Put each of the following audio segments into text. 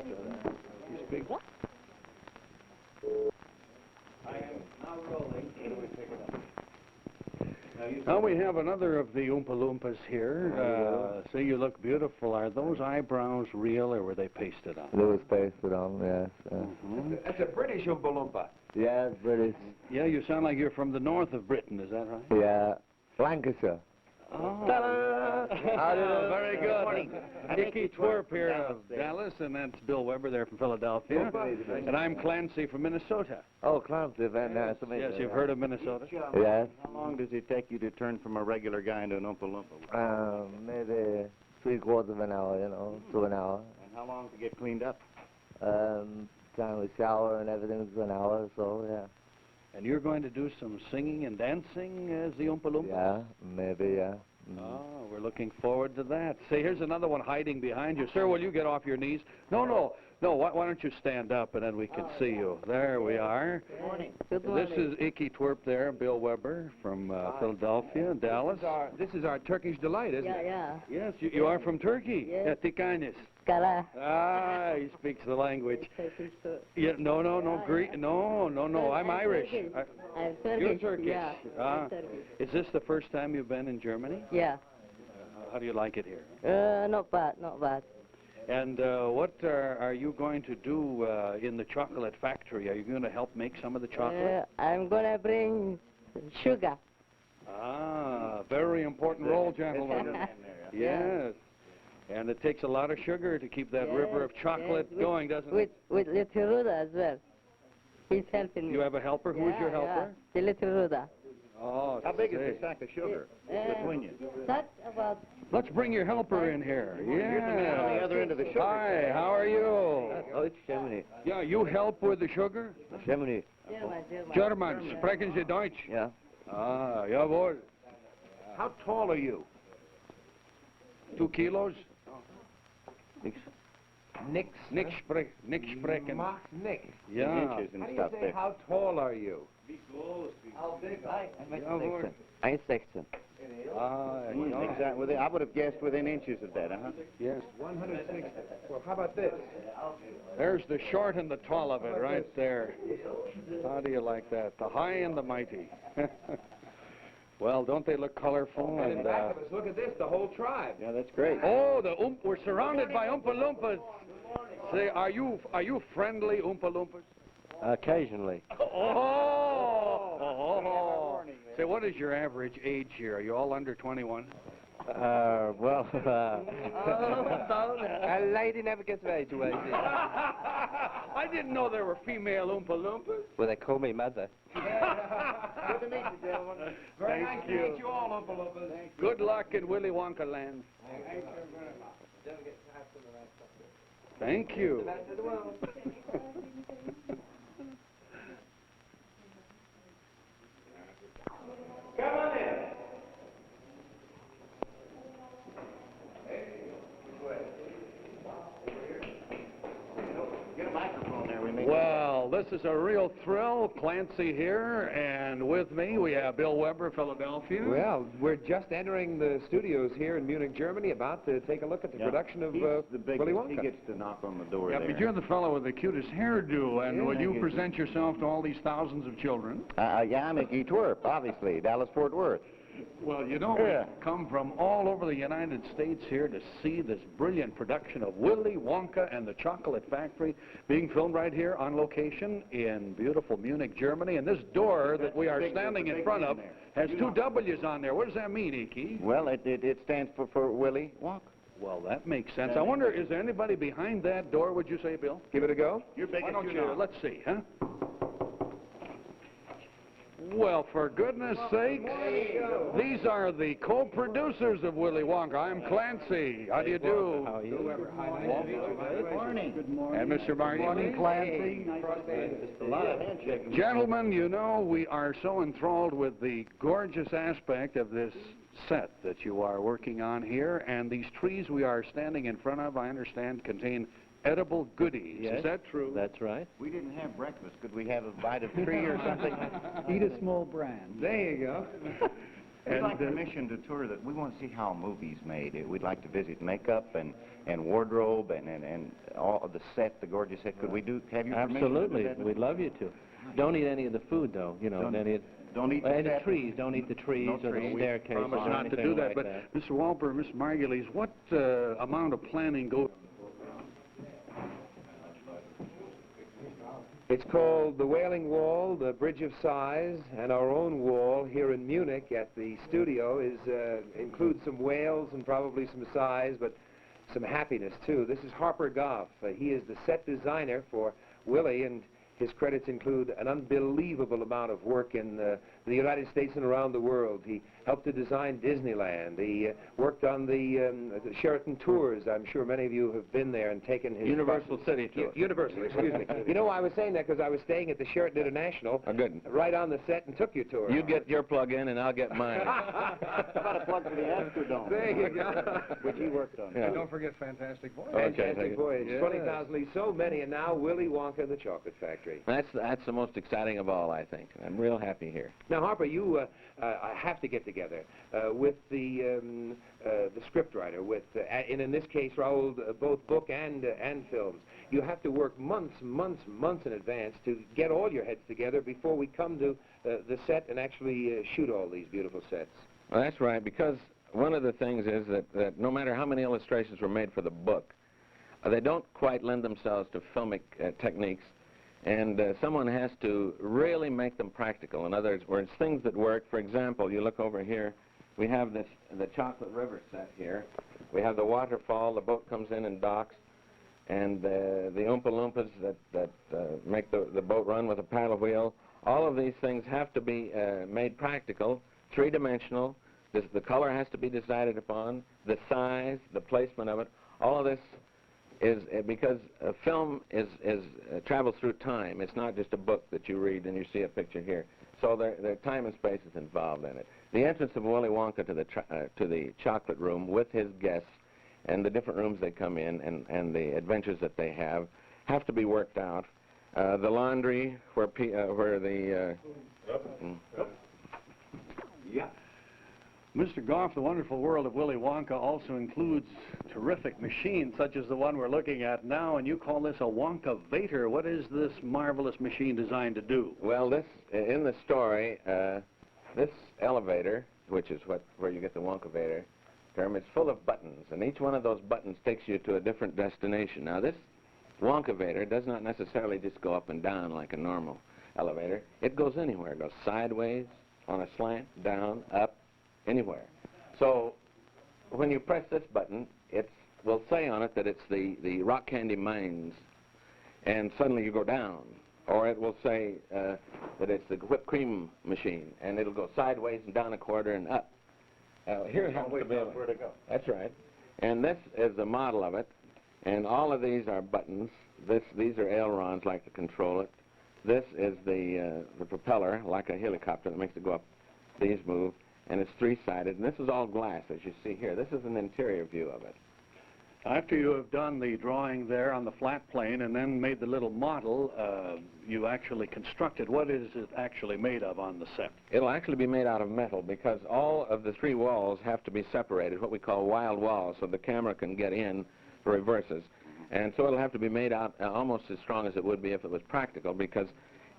You speak. I am now rolling. Where do we pick it up? Now we have another of the Oompa Loompas here. See, you look beautiful. Are those eyebrows real, or were they pasted on? They was pasted on, yes. That's a British Oompa Loompa. Yeah, British. Yeah, you sound like you're from the north of Britain, is that right? Yeah, Lancashire. Oh. Ta-da! Very good. Icky Twerp here of Dallas, and that's Bill Webber there from Philadelphia. And I'm Clancy from Minnesota. Oh, Clancy, very nice to meet you. Yes, you've heard of Minnesota? Yes. How long does it take you to turn from a regular guy into an Oompa Loompa? Maybe 3/4 of an hour, you know, to an hour. And how long to get cleaned up? Time to shower and everything's an hour or so, yeah. And you're going to do some singing and dancing as the Oompa Loompas? Yeah, maybe, yeah. Oh, we're looking forward to that. See, here's another one hiding behind you. Sir, will you get off your knees? No, why don't you stand up and then we can see you. There we are. Good morning. Good morning. This is Icky Twerp there, Bill Webber from Philadelphia, Dallas. This is our Turkish delight, isn't it? Yeah. Yes, you are from Turkey. Yes. Tikanis. Kala. Ah, he speaks the language. Yeah, no, Greek. No, I'm Irish. I'm Turkish. You're Turkish. Yeah, I'm Turkish. Is this the first time you've been in Germany? Yeah. How do you like it here? Not bad, not bad. And what are you going to do in the chocolate factory? Are you going to help make some of the chocolate? I'm gonna bring sugar. Ah, very important role, gentlemen. Yes. And it takes a lot of sugar to keep that river of chocolate going, doesn't it? With little Ruda as well. He's helping me. You have a helper? Who's your helper? The little Ruda. Oh, How big is this sack of sugar between you? That's about... Let's bring your helper in here. You're the man on the other end of the sugar. Hi, how are you? Oh, it's Germany. Yeah, you help with the sugar? Germany. German. Sprechen Sie Deutsch? Yeah. Ah, jawohl. How tall are you? 2 kilos? Nix. Niks sprechen. Mach nix. Yeah. Inches and How do you stuff say, there. how tall are you? Jawohl. 1,16. Ah, Exactly. I would have guessed within inches of that, huh? yes. 160. Well, how about this? There's the short and the tall of it right there. How do you like that? The high and the mighty. Well, don't they look colorful? And in And back of us, look at this, the whole tribe. Yeah, that's great. oh, we're surrounded by Oompa Loompas. Say, are you friendly Oompa Loompas? Occasionally. Oh! Say, what is your average age here? Are you all under 21? A lady never gets married to 18. I didn't know there were female Oompa Loompas. Well, they call me mother. Good to meet you, gentlemen. Very nice to meet you all, Oompa Loompas. Good luck in Willy Wonka land. Thank you. Come on in. Get a microphone there. We may. Well, this is a real thrill. Clancy here, and with me we have Bill Webber, Philadelphia. Well, we're just entering the studios here in Munich, Germany, about to take a look at the production of He's the biggest. Willy Wonka. He gets to knock on the door Yeah, there. but you're the fellow with the cutest hairdo, and will you thank you. present yourself to all these thousands of children? Yeah, I'm Icky Twerp, obviously, Dallas-Fort Worth. Well, you know, Yeah. we've come from all over the United States here to see this brilliant production of Willy Wonka and the Chocolate Factory being filmed right here on location in beautiful Munich, Germany. And this door that we are standing in front of has 2 W's on there. What does that mean, Icky? Well, it stands for Willy Wonka. Well, that makes sense. I wonder, is there anybody behind that door, would you say, Bill? Give it a go. You're big Why as don't you you, know. let's see, huh? Well, for goodness sakes, these are the co-producers of Willy Wonka. I'm Clancy. How do you do? How are you? Good morning. Good morning. And Mr. Margulies. Clancy. A lot of handshaking. Gentlemen, you know, we are so enthralled with the gorgeous aspect of this set that you are working on here, and these trees we are standing in front of, I understand, contain edible goodies. Yes. Is that true? That's right. We didn't have breakfast. Could we have a bite of tree or something? Eat a small brand. There you go. We'd like permission to tour that. We want to see how a movie's made. We'd like to visit makeup and wardrobe and all of the set, the gorgeous set. Could we have you permission Absolutely. to do that? We'd love you to. Don't eat any of the food, though. You know, Don't eat the and the set. trees. Don't eat the trees or the staircase. Promise or not to anything do that, like but Mr. Wolper, Miss Margulies, what amount of planning goes? It's called the Wailing Wall, the Bridge of Sighs, and our own wall here in Munich at the studio includes some wails and probably some sighs, but some happiness too. This is Harper Goff. He is the set designer for Willy, and his credits include an unbelievable amount of work in the United States and around the world. He helped to design Disneyland. He worked on the Sheraton tours. I'm sure many of you have been there and taken his... Universal City tour. Universal, excuse me. You know, I was saying that because I was staying at the Sheraton International, good. right on the set, and took your tour. You get your plug in, and I'll get mine. How about a plug for the Astrodome? There you go. Which he worked on. Yeah. And don't forget Fantastic Voyage. Fantastic voyage. Yes. 20,000 so many, and now Willy Wonka and the Chocolate Factory. That's the most exciting of all, I think. I'm real happy here. Now, Harper, you have to get together with the scriptwriter, and in this case, Roald, both book and films. You have to work months in advance to get all your heads together before we come to the set and actually shoot all these beautiful sets. Well, that's right, because one of the things is that no matter how many illustrations were made for the book, they don't quite lend themselves to filmic techniques. And someone has to really make them practical. In other words, things that work. For example, you look over here, we have the Chocolate River set here. We have the waterfall, the boat comes in and docks, and the Oompa Loompas that make the boat run with a paddle wheel. All of these things have to be made practical, three-dimensional. The color has to be decided upon, the size, the placement of it. All of this is because a film travels through time. It's not just a book that you read and you see a picture here. So there time and space is involved in it. The entrance of Willy Wonka to the chocolate room with his guests and the different rooms they come in and the adventures that they have to be worked out. The laundry where Yeah. Mr. Goff, the wonderful world of Willy Wonka also includes terrific machines such as the one we're looking at now, and you call this a Wonka-vator. What is this marvelous machine designed to do? Well, in the story, this elevator, which is where you get the Wonka-vator term, is full of buttons, and each one of those buttons takes you to a different destination. Now, this Wonka-vator does not necessarily just go up and down like a normal elevator. It goes anywhere. It goes sideways, on a slant, down, up, anywhere. So when you press this button, it will say on it that it's the rock candy mines, and suddenly you go down. Or it will say that it's the whipped cream machine, and it'll go sideways and down a quarter and up. Here happens to be where to go. That's right. And this is the model of it, and all of these are buttons. These are ailerons like to control it. This is the propeller, like a helicopter that makes it go up. These move. And it's three-sided, and this is all glass, as you see here. This is an interior view of it. After you have done the drawing there on the flat plane and then made the little model, you actually constructed. What is it actually made of on the set? It'll actually be made out of metal because all of the three walls have to be separated, what we call wild walls, so the camera can get in for reverses. And so it'll have to be made out almost as strong as it would be if it was practical, because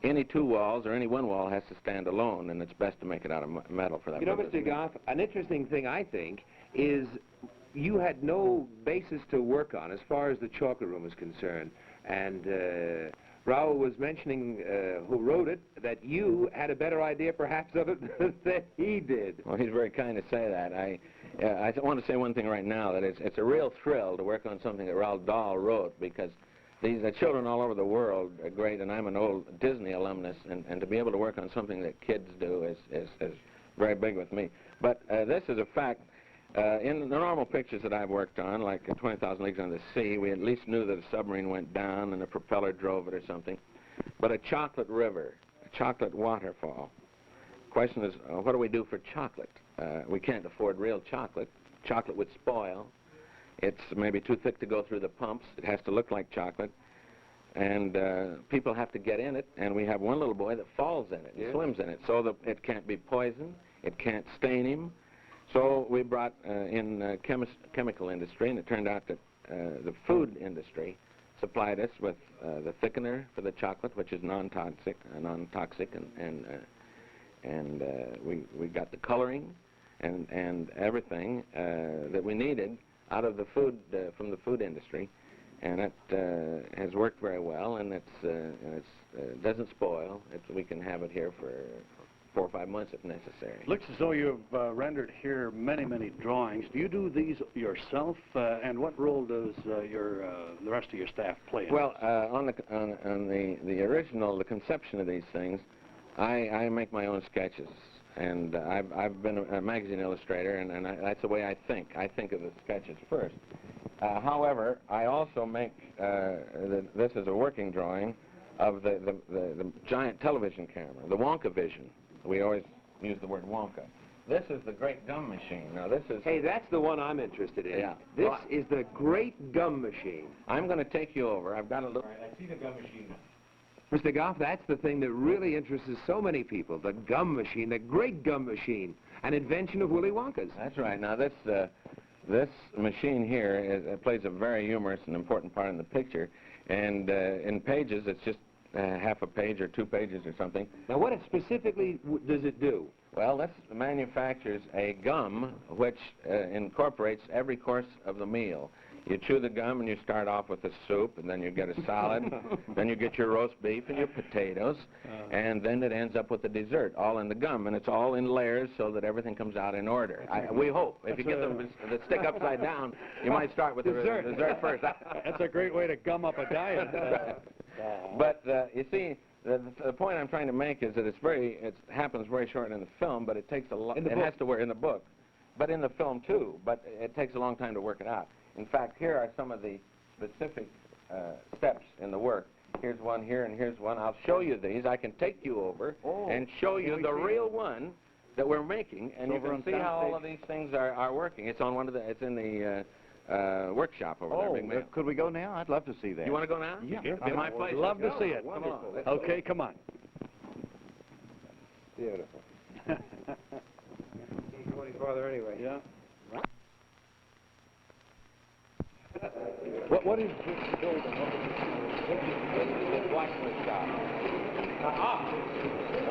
any two walls or any one wall has to stand alone, and it's best to make it out of metal for that You know, purpose. Mr. Goff, an interesting thing, I think, is you had no basis to work on as far as the chocolate room is concerned. And Raoul was mentioning, who wrote it, that you had a better idea perhaps of it than he did. Well, he's very kind to say that. I want to say one thing right now, that it's a real thrill to work on something that Roald Dahl wrote, because these children all over the world are great, and I'm an old Disney alumnus, and to be able to work on something that kids do is very big with me. But this is a fact. In the normal pictures that I've worked on, like 20,000 Leagues Under the Sea, we at least knew that a submarine went down and a propeller drove it or something. But a chocolate river, a chocolate waterfall. The question is, what do we do for chocolate? We can't afford real chocolate. Chocolate would spoil. It's maybe too thick to go through the pumps. It has to look like chocolate. And people have to get in it, and we have one little boy that falls in it and swims in it, so that it can't be poisoned. It can't stain him. So we brought in chemical industry, and it turned out that the food industry supplied us with the thickener for the chocolate, which is non-toxic, and we got the coloring and everything that we needed out of the food from the food industry, and it has worked very well, and it doesn't spoil. We can have it here for 4 or 5 months if necessary. Looks as though you've rendered here many, many drawings. Do you do these yourself? And what role does the rest of your staff play in Well, this? on the original, the conception of these things, I make my own sketches, and I've been a magazine illustrator, and that's the way I think. I think of the sketches first. However, I also make this is a working drawing of the giant television camera, the Wonka vision. We always use the word Wonka. This is the great gum machine. Now this is... Hey, that's the one I'm interested in. Yeah. This Well, is the great gum machine. I'm going to take you over. I've got a look. I see the gum machine. Mr. Goff, that's the thing that really interests so many people, the gum machine, the great gum machine, an invention of Willy Wonka's. That's right. Now this machine here plays a very humorous and important part in the picture, and in pages it's just half a page or 2 pages or something. Now, what specifically does it do? Well, this manufactures a gum which incorporates every course of the meal. You chew the gum and you start off with a soup, and then you get a salad, then you get your roast beef and your potatoes, and then it ends up with the dessert, all in the gum, and it's all in layers so that everything comes out in order. We hope. If you get the stick upside down, you might start with the dessert first. That's a great way to gum up a diet. But you see, the point I'm trying to make is that it happens very short in the film, but it takes a lot. It has to work in the book, but in the film too. But it takes a long time to work it out. In fact, here are some of the specific steps in the work. Here's one here, and here's one. I'll show you these. I can take you over and show you the real one that we're making, and you can see how all of these things are working. It's on it's in the workshop over there. Big man. Could we go now? I'd love to see that. You want to go now? Yeah. Be my place. Love to see it. Come along. Okay, come on. Beautiful. Can't go any farther anyway. Yeah. What is this building? The blacksmith shop.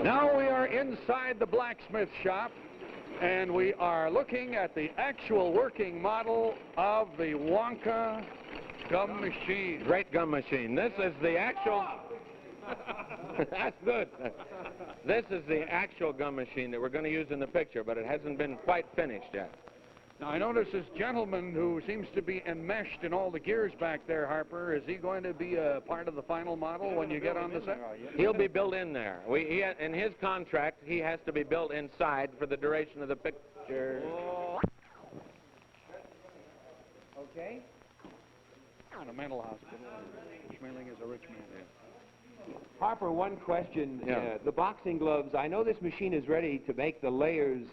Now we are inside the blacksmith shop, and we are looking at the actual working model of the Wonka gum machine. Great gum machine. This is the actual... That's good. This is the actual gum machine that we're going to use in the picture, but it hasn't been quite finished yet. Now, I notice this gentleman who seems to be enmeshed in all the gears back there, Harper. Is he going to be a part of the final model when you get on the set? He'll be built in there. In his contract, he has to be built inside for the duration of the picture. Okay. In a mental hospital. Schmeling is a rich man. Harper, one question. Yeah. The boxing gloves, I know this machine is ready to make the layers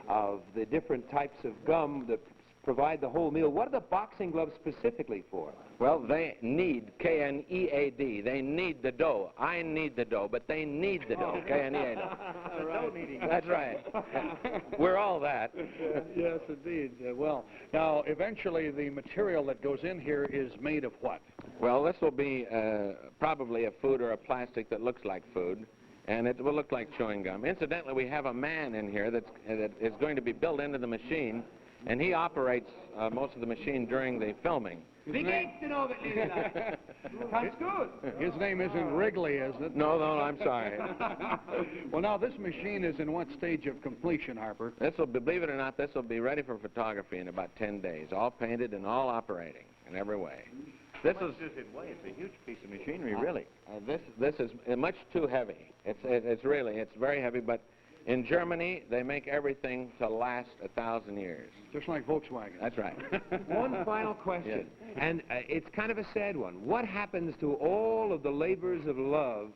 of the different types of gum that provide the whole meal. What are the boxing gloves specifically for? Well, they need, K-N-E-A-D. They need the dough. I need the dough, but they need the dough, K-N-E-A-D. That's right. We're all that. Yes, indeed. Well, now, eventually the material that goes in here is made of what? Well, this will be probably a food or a plastic that looks like food, and it will look like chewing gum. Incidentally, we have a man in here that is going to be built into the machine, and he operates most of the machine during the filming. His name isn't Wrigley, is it? No, I'm sorry. Well, now, this machine is in what stage of completion, Harper? This will be, believe it or not, this will be ready for photography in about 10 days, all painted and all operating in every way. This is it weigh? It's a huge piece of machinery, really. This is much too heavy. It's very heavy, but in Germany, they make everything to last 1,000 years. Just like Volkswagen. That's right. One final question, and it's kind of a sad one. What happens to all of the labors of love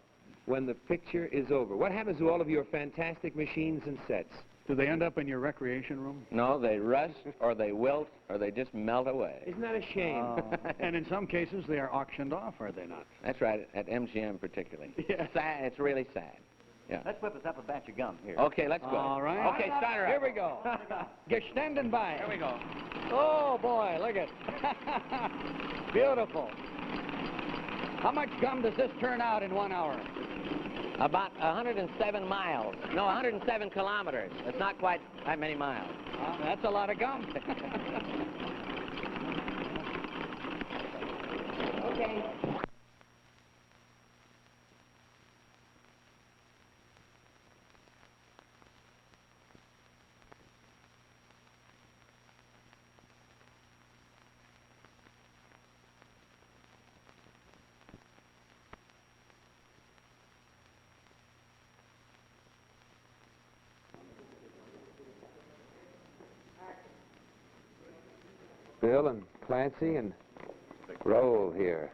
when the picture is over? What happens to all of your fantastic machines and sets? Do they end up in your recreation room? No, they rust, or they wilt, or they just melt away. Isn't that a shame? And in some cases, they are auctioned off, are they not? That's right, at MGM particularly. Yeah. Sad, it's really sad. Yeah. Let's whip us up a batch of gum here. Okay, let's go. All right. Okay, start her Here up. we go. Get standing by. Here we go. Oh, boy, look at beautiful. How much gum does this turn out in 1 hour? About 107 miles. No, 107 kilometers. It's not quite that many miles. That's a lot of gum. Okay. Bill and Clancy and Roald here.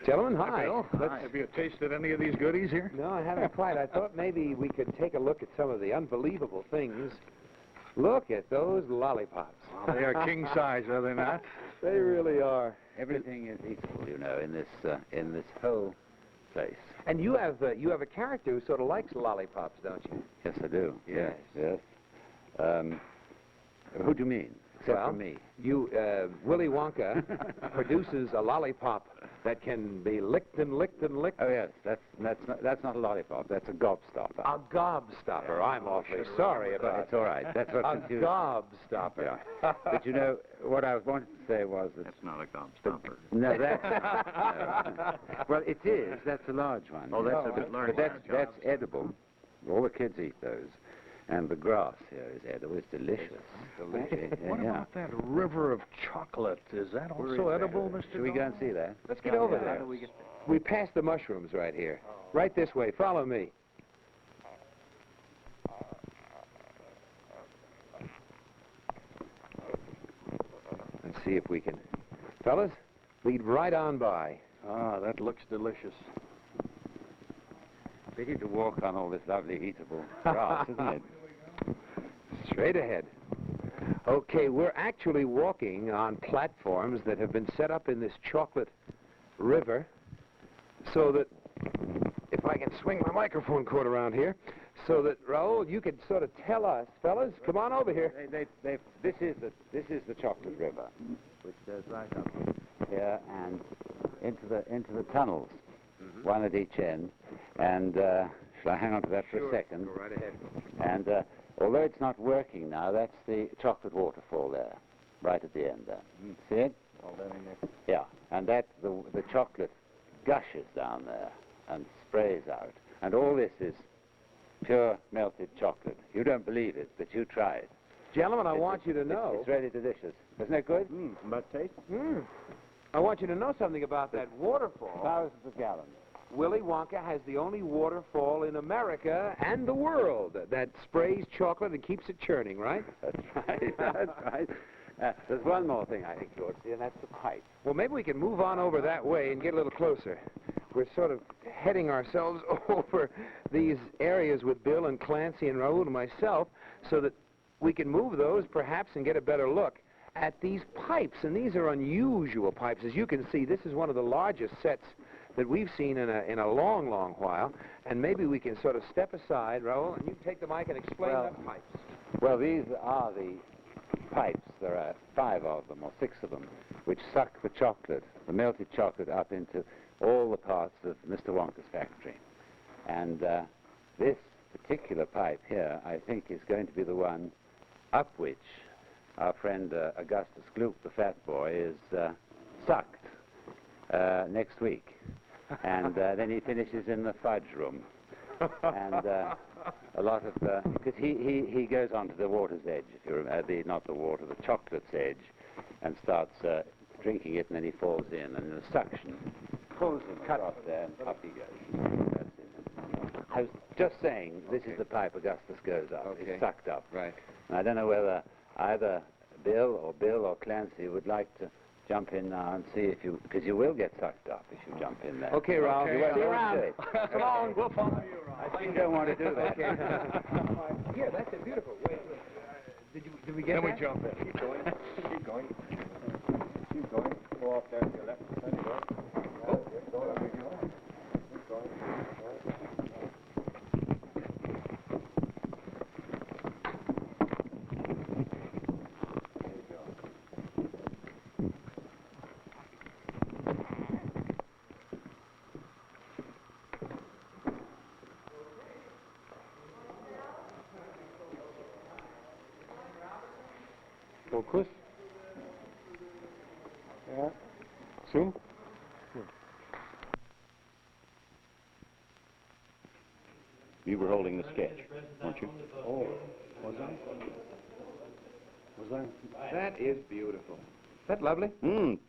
Gentlemen, hi. Bill, have you tasted any of these goodies here? No, I haven't quite. I thought maybe we could take a look at some of the unbelievable things. Look at those lollipops. They are king size, are they not? They really are. Everything is equal, you know, in this whole place. And you have a character who sort of likes lollipops, don't you? Yes, I do. Yes. Yes. Who do you mean? Except Well, for me. You, Willy Wonka, produces a lollipop that can be licked and licked and licked. Oh yes, that's not a lollipop. That's a gobstopper. A gobstopper. I'm awfully sorry about It's all right. That's what a confused. gobstopper. Yeah. But you know what I wanted to say was that. That's not a gobstopper. No, that's. No. Well, it is. That's a large one. Oh, that's a bit larger. But that's edible. All the kids eat those. And the grass here is edible. It's delicious. Delicious. What about that river of chocolate? Is that also edible, Mr. Should we go and see that? Let's get over there. We passed the mushrooms right here. Right this way. Follow me. Let's see if we can. Fellas, lead right on by. Ah, that looks delicious. Pity to walk on all this lovely eatable grass, isn't it? Straight ahead. Okay, we're actually walking on platforms that have been set up in this chocolate river so that, if I can swing my microphone cord around here, so that, Raoul, you could sort of tell us, fellas, come on over here. This is the chocolate river, which goes right up here and into the tunnels, one at each end. And shall I hang on to that for a second? Go right ahead. And although it's not working now, that's the chocolate waterfall there, right at the end there. See it? Yeah, and that the chocolate gushes down there and sprays out. And all this is pure melted chocolate. You don't believe it, but you try it. Gentlemen, I want you to know. It's really delicious. Isn't it good? But taste? I want you to know something about that waterfall. Thousands of gallons. Willy Wonka has the only waterfall in America and the world that sprays chocolate and keeps it churning, right? That's right. That's right. There's one more thing I think you ought to see, and that's the pipe. Well, maybe we can move on over that way and get a little closer. We're sort of heading ourselves over these areas with Bill and Clancy and Raoul and myself so that we can move those perhaps and get a better look at these pipes. And these are unusual pipes. As you can see, this is one of the largest sets that we've seen in a long, long while. And maybe we can sort of step aside, Raoul, and you take the mic and explain the pipes. Well, these are the pipes. There are 5 of them, or 6 of them, which suck the chocolate, the melted chocolate, up into all the parts of Mr. Wonka's factory. And this particular pipe here, I think, is going to be the one up which our friend Augustus Gloop, the fat boy, is sucked next week. And then he finishes in the fudge room. And a lot of, because he goes on to the water's edge, if you remember, not the water, the chocolate's edge, and starts drinking it, and then he falls in, and the suction pulls him cut off there, and up he goes. That's it. I was just saying, this is the pipe Augustus goes up. Okay. It's sucked up. Right. And I don't know whether either Bill or Clancy would like to jump in now and see if you, because you will get sucked up if you jump in there. Okay, Raoul. Okay, You won't see you do around. it. Come on, we'll follow you around. I think you don't want to do that. Here, that's it. Beautiful. Wait. Did we get Then we that? jump in. Keep going. Keep going. Keep going. Go off there to your left. There you go. Go. There you go. Keep going. Focus. Yeah. Zoom. You were holding the sketch, weren't you? Oh, was I? Was I? That is beautiful. Is that lovely?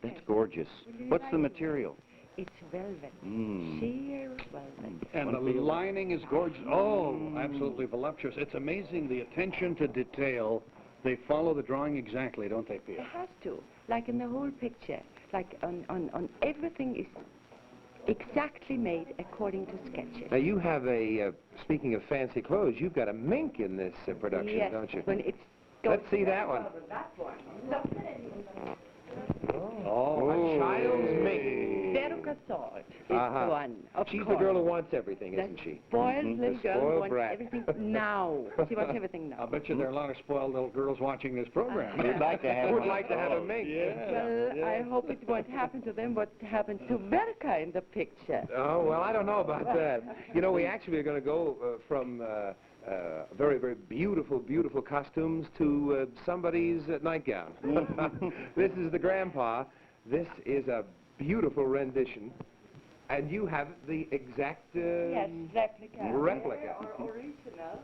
That's gorgeous. What's the material? It's velvet. Mm. Sheer velvet. And the lining is gorgeous. Oh, absolutely voluptuous. It's amazing the attention to detail. They follow the drawing exactly, don't they, Pia? It has to. Like in the whole picture. Like on everything is exactly made according to sketches. Now you have a, speaking of fancy clothes, you've got a mink in this production, Yes, don't you? when it's Let's see that one. That one. Look at it. Oh, A child's mink. Veruca Sword is Uh-huh. one, of She's course. the girl who wants everything, That isn't she? spoiled little The girl who spoiled wants brat. everything now. She wants everything now. I bet you there are a lot of spoiled little girls watching this program. We'd like to have Who would one. like to have a mink? Well, I hope it won't happen to them what happened to Veruca in the picture. Oh, well, I don't know about that. You know, we actually are going to go from very, very beautiful, beautiful costumes to somebody's nightgown. This is the grandpa. This is a beautiful rendition. And you have the exact... Yes, replica. Replica. Or original.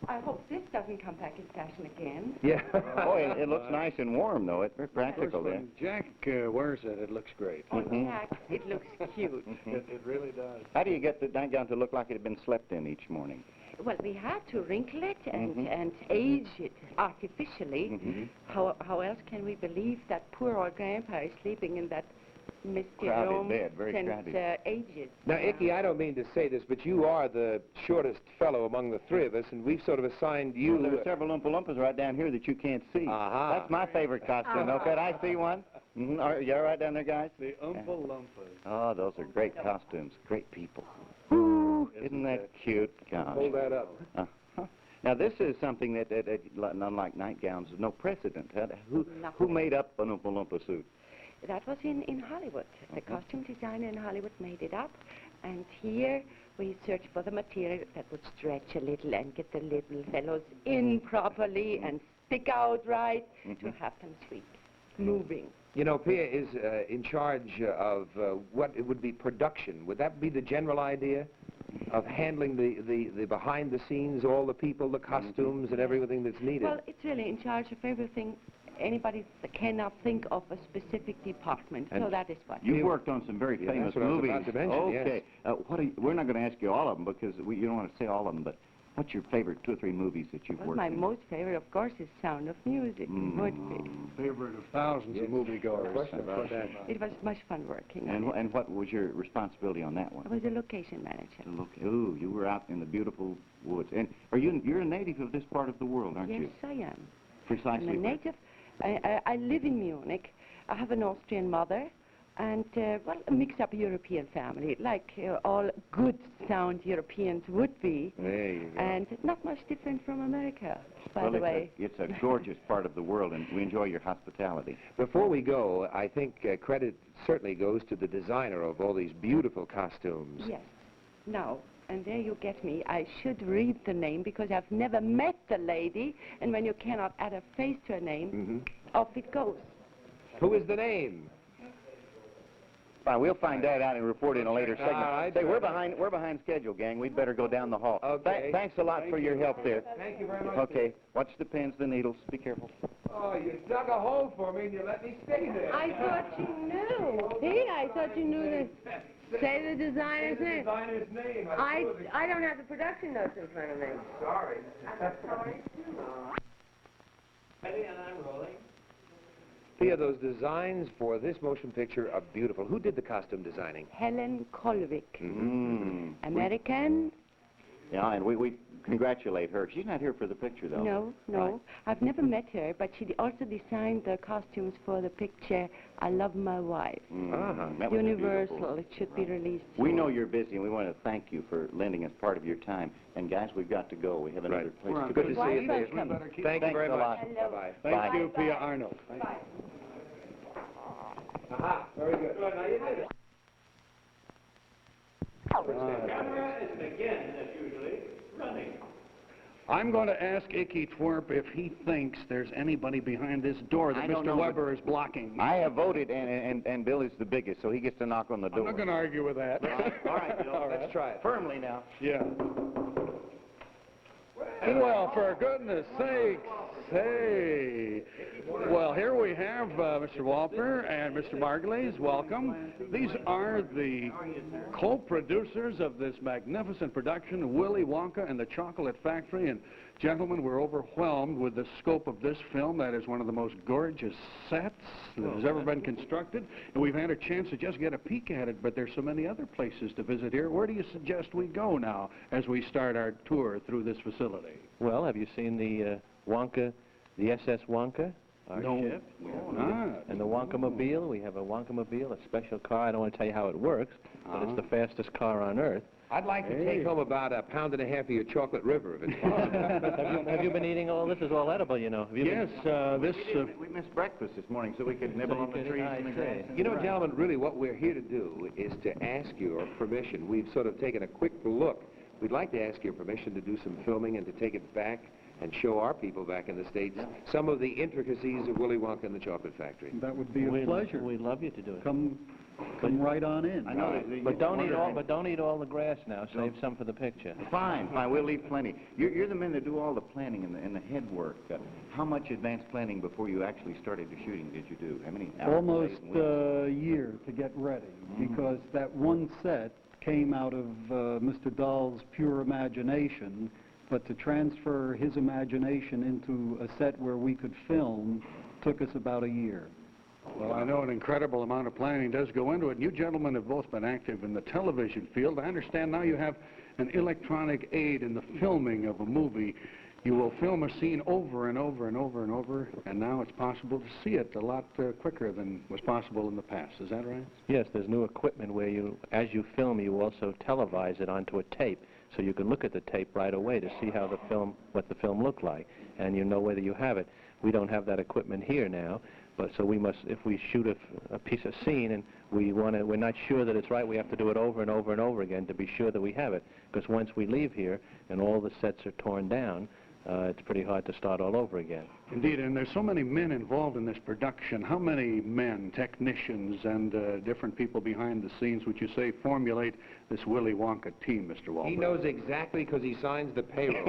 I hope this doesn't come back in fashion again. Yeah. Boy, it looks nice and warm, though. It's very practical, Of course, then. when Jack wears it, it looks great. On Jack, it looks cute. It really does. How do you get the nightgown to look like it had been slept in each morning? Well, we had to wrinkle it and age it artificially. How else can we believe that poor old grandpa is sleeping in that misty Crowded room bed, very since crowded. ages? Now, Icky, I don't mean to say this, but you are the shortest fellow among the three of us, and we've sort of assigned you... Well, there are several Oompa Loompas right down here that you can't see. Aha. That's my favorite costume. Oh, could I see one? Are you all right down there, guys? The Oompa Loompas. Oh, those are great costumes. Great people. Ooh, isn't that cute? Gosh. Hold that up. Now, this is something that unlike nightgowns, is no precedent. Who Nothing. made up an Oompa Loompa suit? That was in Hollywood. The costume designer in Hollywood made it up. And here we searched for the material that would stretch a little and get the little fellows in properly and stick out right to have them sweet, moving. You know, Pia is in charge of what it would be production. Would that be the general idea of handling the behind the scenes, all the people, the costumes, and everything that's needed? Well, it's really in charge of everything. Anybody cannot think of a specific department, so that is what. You've worked on some very Yeah, famous that's what I was movies. about to mention, okay. We're not going to ask you all of them because you don't want to say all of them, but what's your favorite 2 or 3 movies that you've Well, worked my in? most favorite, of course, is Sound of Music. Would be. Favorite of thousands of moviegoers. Question about that. It was much fun working on it. And what was your responsibility on that one? I was a location manager. Look, ooh, you were out in the beautiful woods. And you're a native of this part of the world, aren't Yes, you? I am. Precisely. I'm a native. I live in Munich. I have an Austrian mother and, well, a mixed-up European family, like all good, sound Europeans would be. There you go. And not much different from America, by Well, the way. it's a gorgeous part of the world, and we enjoy your hospitality. Before we go, I think credit certainly goes to the designer of all these beautiful costumes. Yes. Now, and there you get me. I should read the name because I've never met the lady, and when you cannot add a face to a name, off it goes. Who is the name? Fine, we'll find that out and report in a later segment. All right. Say, we're behind schedule, gang. We'd better go down the hall. Okay. Thanks a lot for your help there. Thank you very much. Okay, watch the pins, the needles. Be careful. Oh, you dug a hole for me and you let me stay there. I thought you knew. See, I thought you knew the... Say the designer's The name. designer's name. I don't have the production notes in front of me. Sorry. Thea, those designs for this motion picture are beautiful. Who did the costume designing? Helen Kolvik, Mm. American. Yeah, and we congratulate her. She's not here for the picture, though. No. Right. I've never met her, but she also designed the costumes for the picture I Love My Wife. That was Universal. beautiful. It should be released. We know you're busy, and we want to thank you for lending us part of your time. And, guys, we've got to go. We have another Right. place We're on to Good go. to see Quite you, Thea. welcome. Thank you Thanks very a much. lot. Hello. Bye-bye. Thank Bye. you, Pia Arnold. Bye. Aha, very good. Good, now you did it. I'm going to ask Icky Twerp if he thinks there's anybody behind this door that I don't Mr. know, Webber is blocking. I have voted, and Bill is the biggest, so he gets to knock on the door. I'm not going to argue with that. All right, Bill. All right. Let's try it. Firmly now. Yeah. Well, for goodness sakes, hey. Well, here we have Mr. Wolper and Mr. Margulies. Welcome. These are the co-producers of this magnificent production, Willy Wonka and the Chocolate Factory. And gentlemen, we're overwhelmed with the scope of this film. That is one of the most gorgeous sets that has ever been constructed. And we've had a chance to just get a peek at it, but there's so many other places to visit here. Where do you suggest we go now as we start our tour through this facility? Well, have you seen the Wonka, the SS Wonka, our ship? And the Wonka-mobile. We have a Wonka-mobile, a special car. I don't want to tell you how it works, but it's the fastest car on Earth. I'd like to take home about 1.5 pounds of your chocolate river, if it's possible. Have you been eating all this? Is all edible, you know. Have you Yes, We missed breakfast this morning, so we could nibble on the trees and the grass. You know, gentlemen, really what we're here to do is to ask your permission. We've sort of taken a quick look. We'd like to ask your permission to do some filming and to take it back and show our people back in the States some of the intricacies of Willy Wonka and the Chocolate Factory. That would be a pleasure. We'd love you to do it. Come right on in. I know. But don't eat all the grass now. Save some for the picture. Fine, we'll leave plenty. You're the men that do all the planning and the head work. How much advanced planning before you actually started the shooting did you do? How many hours? Almost a year to get ready, because that one set came out of Mr. Dahl's pure imagination, but to transfer his imagination into a set where we could film took us about a year. Well, I know an incredible amount of planning does go into it. You gentlemen have both been active in the television field. I understand now you have an electronic aid in the filming of a movie. You will film a scene over and over and over and over, and now it's possible to see it a lot quicker than was possible in the past. Is that right? Yes, there's new equipment where you, as you film, you also televise it onto a tape, so you can look at the tape right away to see how what the film looked like, and you know whether you have it. We don't have that equipment here now, but so we must, if we shoot a piece of scene and we're not sure that it's right, we have to do it over and over and over again to be sure that we have it. Because once we leave here and all the sets are torn down, it's pretty hard to start all over again. Indeed, and there's so many men involved in this production. How many men, technicians, and different people behind the scenes would you say formulate this Willy Wonka team, Mr. Wolper? He knows exactly because he signs the payroll.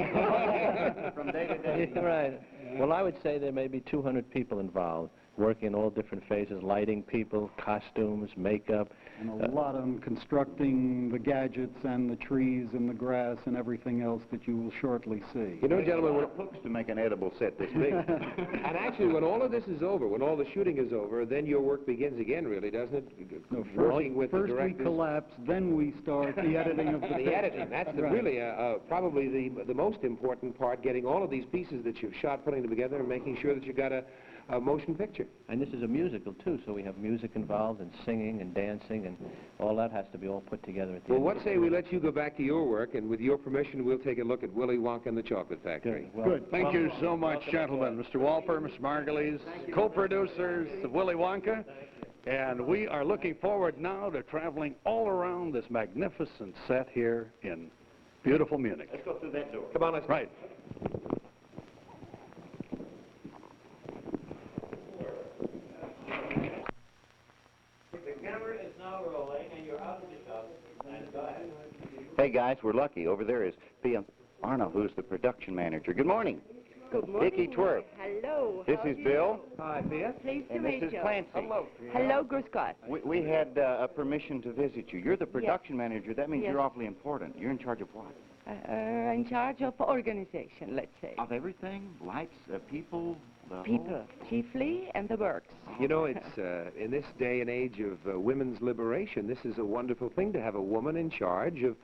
From day to day. Right. Well, I would say there may be 200 people involved, working in all different phases, lighting people, costumes, makeup. And a lot on constructing the gadgets and the trees and the grass and everything else that you will shortly see. You know, gentlemen, It hooks to make an edible set this big. and actually, when all of this is over, when all the shooting is over, then your work begins again, really, doesn't it? No, Working with the first we directors. collapse, then we start the editing of the The editing, that's Right. really probably the most important part, getting all of these pieces that you've shot, putting them together, and making sure that you've got a motion picture. And this is a musical, too, so we have music involved and singing and dancing, and all that has to be all put together at the Well, end. what say we let you go back to your work, and with your permission, we'll take a look at Willy Wonka and the Chocolate Factory. Well, Good. Thank you so much, gentlemen. Mr. Wolper, Mr. Margulies, co-producers of Willy Wonka. And we are looking forward now to traveling all around this magnificent set here in beautiful Munich. Let's go through that door. Come on, let's Right. Hey, guys, we're lucky. Over there is Arnold, who's the production manager. Good morning. Good morning. Icky Twerp. Hello. This how is do Bill. Hi, Thea. Pleased to And meet this is you. Clancy. Hello. Hello, Grüß Gott. We had permission to visit you. You're the production manager. That means Yes. you're awfully important. You're in charge of what? In charge of organization, let's say. Of everything? Lights, people, the People, chiefly, and the works. You know, it's in this day and age of women's liberation, this is a wonderful thing to have a woman in charge of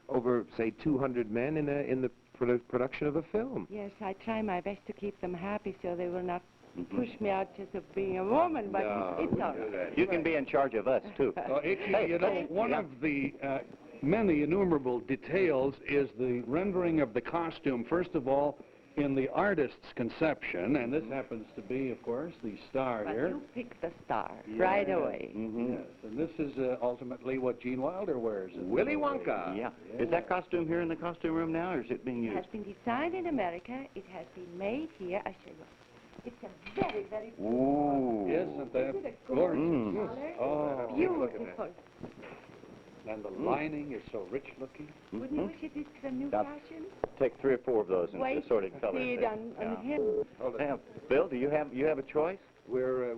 over, say, 200 men in the production of a film. Yes, I try my best to keep them happy so they will not push me out just of being a woman, but No, it's we all do right. that. You can be in charge of us, too. Icky, Hey, you know, hey, one yeah. of the many innumerable details is the rendering of the costume. First of all, in the artist's conception, and this happens to be, of course, the star But here. you picked the star right away. Yes, and this is ultimately what Gene Wilder wears. in Willy the movie. Wonka. Yeah. Is that costume here in the costume room now, or is it being It has used? been designed in America. It has been made here. I show you. It's a very, very Ooh. Isn't that Isn't it a gorgeous? gorgeous color? Oh, Beautiful. and the lining is so rich looking. Wouldn't you wish it is the new Now, fashion? Take 3 or 4 of those and Wait assorted to colors. see it there. on Yeah. him. Hold it. Bill, do you have a choice? We're